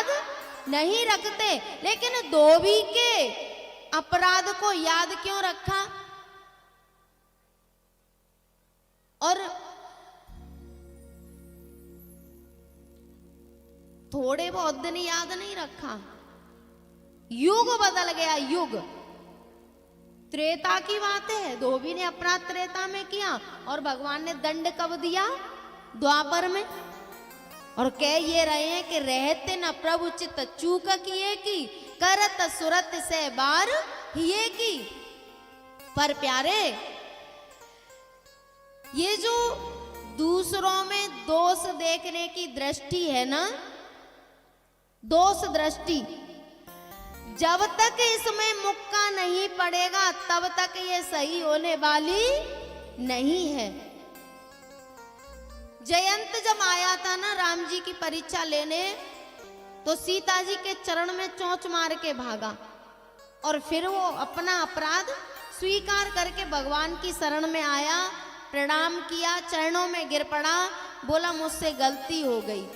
याद नहीं रखते, लेकिन धोबी के अपराध को याद क्यों रखा? और थोड़े बहुत दिन याद नहीं रखा, युग बदल गया, युग। त्रेता की बात है, धोबी ने अपराध त्रेता में किया और भगवान ने दंड कब दिया? द्वापर में। और कह ये रहे हैं कि रहते न प्रभु चित चूक किए की, करत सुरत से बार हिए की। पर प्यारे, ये जो दूसरों में दोष देखने की दृष्टि है ना, दोष दृष्टि, जब तक इसमें मुक्का नहीं पड़ेगा तब तक ये सही होने वाली नहीं है। जयंत जब आया था ना राम जी की परीक्षा लेने, तो सीता जी के चरण में चोंच मार के भागा और फिर वो अपना अपराध स्वीकार करके भगवान की शरण में आया, प्रणाम किया, चरणों में गिर पड़ा, बोला मुझसे गलती हो गई।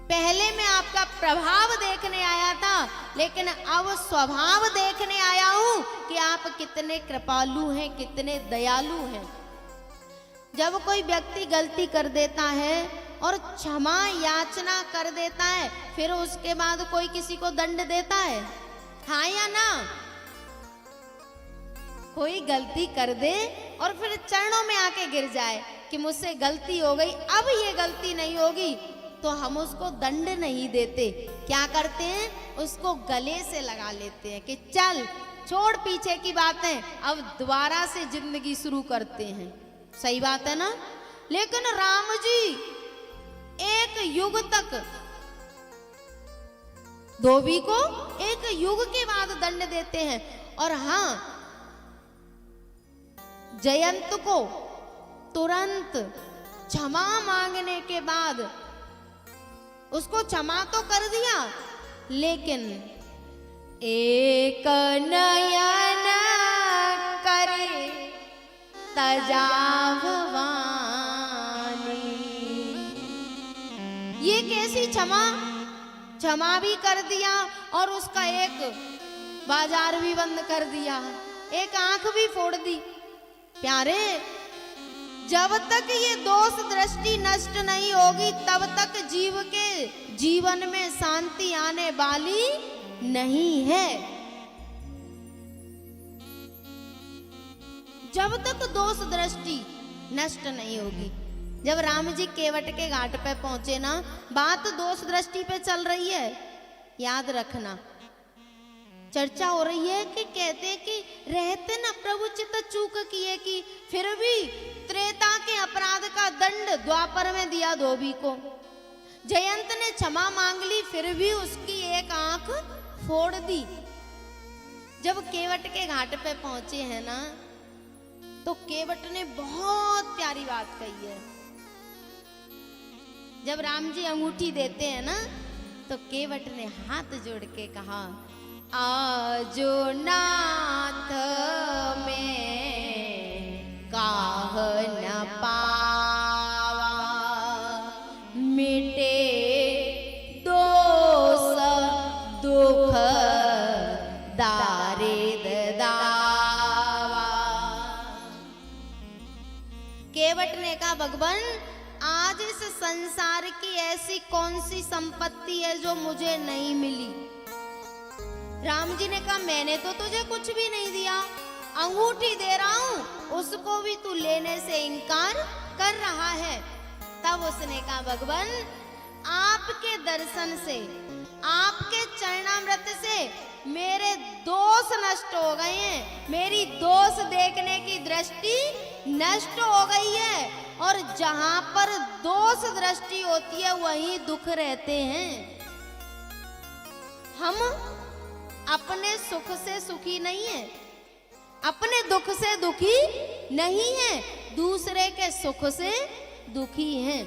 पहले मैं आपका प्रभाव देखने आया था, लेकिन अब स्वभाव देखने आया हूं कि आप कितने कृपालु हैं, कितने दयालु हैं। जब कोई व्यक्ति गलती कर देता है और क्षमा याचना कर देता है, फिर उसके बाद कोई किसी को दंड देता है? हाँ या ना? कोई गलती कर दे और फिर चरणों में आके गिर जाए कि मुझसे गलती हो गई, अब ये गलती नहीं होगी, तो हम उसको दंड नहीं देते। क्या करते हैं? उसको गले से लगा लेते हैं कि चल छोड़ पीछे की बातें, अब दोबारा से जिंदगी शुरू करते हैं। सही बात है ना? लेकिन राम जी एक युग तक धोबी को एक युग के बाद दंड देते हैं। और हां, जयंत को तुरंत क्षमा मांगने के बाद उसको क्षमा तो कर दिया, लेकिन एक नयन करे तजाववानी। ये कैसी क्षमा? क्षमा भी कर दिया और उसका एक बाजार भी बंद कर दिया, एक आंख भी फोड़ दी। प्यारे, जब तक ये दोष दृष्टि नष्ट नहीं होगी तब तक जीव के जीवन में शांति आने वाली नहीं है। जब तक दोष दृष्टि नष्ट नहीं होगी। जब राम जी केवट के घाट पे पहुंचे ना, बात दोष दृष्टि पे चल रही है, याद रखना। चर्चा हो रही है कि कहते हैं कि रहते न प्रभु चित चूक किए की, फिर भी त्रेता के अपराध का दंड द्वापर में दिया धोबी को। जयंत ने क्षमा मांग ली, फिर भी उसकी एक आंख फोड़ दी। जब केवट के घाट पे पहुंचे हैं ना, तो केवट ने बहुत प्यारी बात कही है। जब राम जी अंगूठी देते हैं ना, तो केवट ने हाथ जोड़ के कहा, आजो नाथ में काह न पावा, मिटे दोष दुख दारिद दावा। केवट ने कहा, भगवान आज इस संसार की ऐसी कौन सी संपत्ति है जो मुझे नहीं मिली? राम जी ने कहा, मैंने तो तुझे कुछ भी नहीं दिया, अंगूठी दे रहा हूं, उसको भी तू लेने से इनकार कर रहा है। तब उसने कहा, भगवान आपके दर्शन से, आपके चरणामृत से मेरे दोष नष्ट हो गए हैं, मेरी दोष देखने की दृष्टि नष्ट हो गई है, और जहां पर दोष दृष्टि होती है वहीं दुख रहते हैं। हम अपने सुख से सुखी नहीं है, अपने दुख से दुखी नहीं है, दूसरे के सुख से दुखी हैं।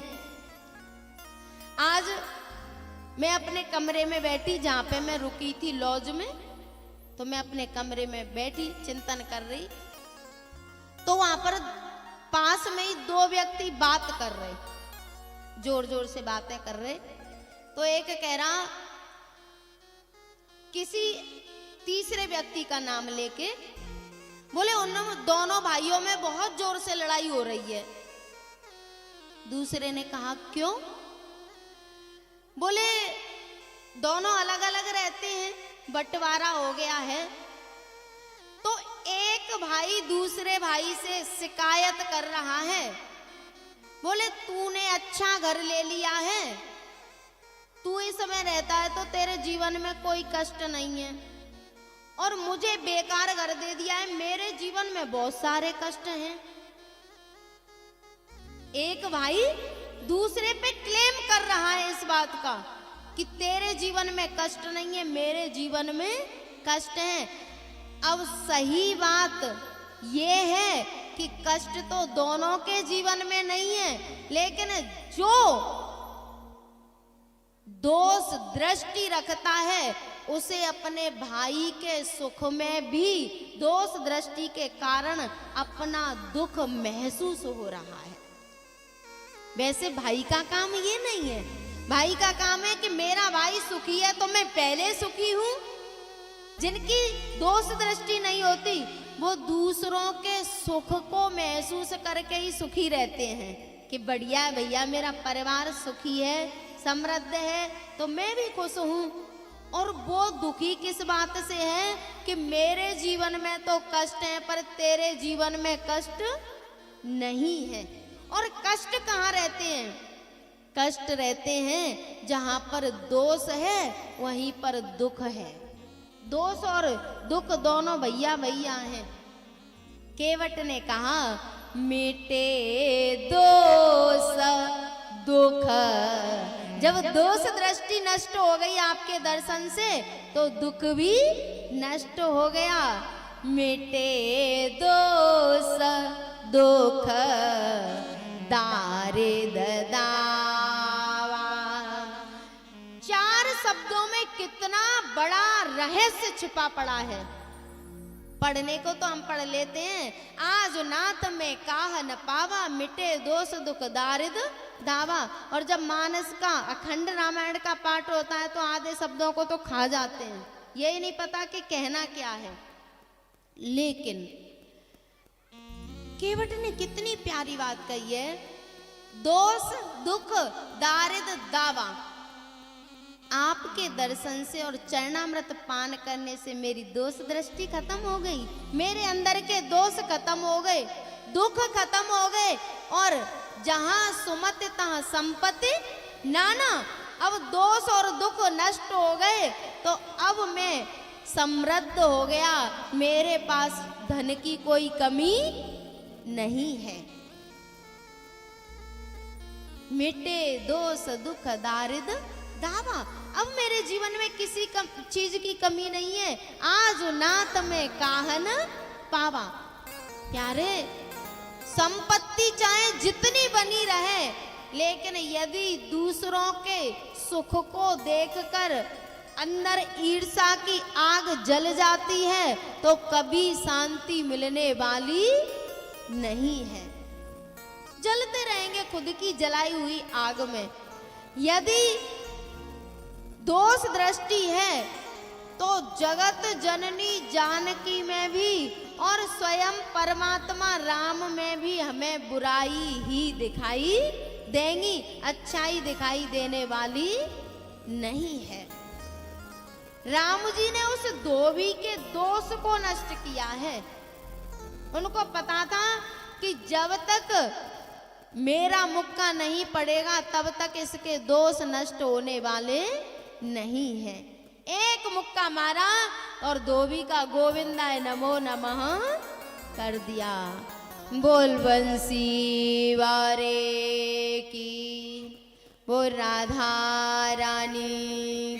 आज मैं अपने कमरे में बैठी, जहां पे मैं रुकी थी लॉज में, तो मैं अपने कमरे में बैठी चिंतन कर रही, तो वहां पर पास में ही दो व्यक्ति बात कर रहे, जोर जोर से बातें कर रहे। तो एक कह रहा, किसी तीसरे व्यक्ति का नाम लेके बोले उन दोनों भाइयों में बहुत जोर से लड़ाई हो रही है। दूसरे ने कहा क्यों? बोले दोनों अलग अलग रहते हैं, बंटवारा हो गया है। तो एक भाई दूसरे भाई से शिकायत कर रहा है, बोले तूने अच्छा घर ले लिया है, तू इस समय रहता है तो तेरे जीवन में कोई कष्ट नहीं है, और मुझे बेकार घर दे दिया है, मेरे जीवन में बहुत सारे कष्ट हैं। एक भाई दूसरे पे क्लेम कर रहा है इस बात का कि तेरे जीवन में कष्ट नहीं है, मेरे जीवन में कष्ट है। अब सही बात ये है कि कष्ट तो दोनों के जीवन में नहीं है, लेकिन जो दोष दृष्टि रखता है उसे अपने भाई के सुख में भी दोष दृष्टि के कारण अपना दुख महसूस हो रहा है। वैसे भाई का काम ये नहीं है, भाई का काम है कि मेरा भाई सुखी है तो मैं पहले सुखी हूं। जिनकी दोष दृष्टि नहीं होती वो दूसरों के सुख को महसूस करके ही सुखी रहते हैं कि बढ़िया है भैया, मेरा परिवार सुखी है, समृद्ध है, तो मैं भी खुश हूं। और वो दुखी किस बात से है कि मेरे जीवन में तो कष्ट है पर तेरे जीवन में कष्ट नहीं है। और कष्ट कहाँ रहते हैं? कष्ट रहते हैं जहां पर दोष है वहीं पर दुख है। दोष और दुख दोनों भैया भैया हैं। केवट ने कहा मिटे दोष दुख। जब दोष दृष्टि नष्ट हो गई आपके दर्शन से तो दुख भी नष्ट हो गया। मिटे दोष दुख दारिद दावा। चार शब्दों में कितना बड़ा रहस्य छिपा पड़ा है। पढ़ने को तो हम पढ़ लेते हैं, आज नाथ में काह न पावा, मिटे दोष दुख दारिद दावा। और जब मानस का अखंड रामायण का पाठ होता है तो आधे शब्दों को तो खा जाते हैं, यही नहीं पता कि कहना क्या है। लेकिन केवट ने कितनी प्यारी बात कही है, दोष दुख दारिद दावा। आपके दर्शन से और चरणामृत पान करने से मेरी दोष दृष्टि खत्म हो गई, मेरे अंदर के दोष खत्म हो गए, दुख खत्म हो गए। और जहां सुमति तहां संपत्ति नाना। अब दोष और दुख नष्ट हो गए तो अब मैं समृद्ध हो गया, मेरे पास धन की कोई कमी नहीं है। मिटे दोष दुख दारिद दावा। अब मेरे जीवन में किसी चीज की कमी नहीं है। आज नाथ में काहन पावा। प्यारे, संपत्ति चाहे जितनी बनी रहे, लेकिन यदि दूसरों के सुख को देखकर अंदर ईर्ष्या की आग जल जाती है तो कभी शांति मिलने वाली नहीं है। जलते रहेंगे खुद की जलाई हुई आग में। यदि दोष दृष्टि है तो जगत जननी जानकी में भी और स्वयं परमात्मा राम में भी हमें बुराई ही दिखाई देंगी, अच्छाई दिखाई देने वाली नहीं है। राम जी ने उस धोबी के दोष को नष्ट किया है। उनको पता था कि जब तक मेरा मुक्का नहीं पड़ेगा तब तक इसके दोष नष्ट होने वाले नहीं है। एक मुक्का मारा और धोबी का गोविंदाय नमो नमः कर दिया। बोल बंसी वारे की, बोल राधा रानी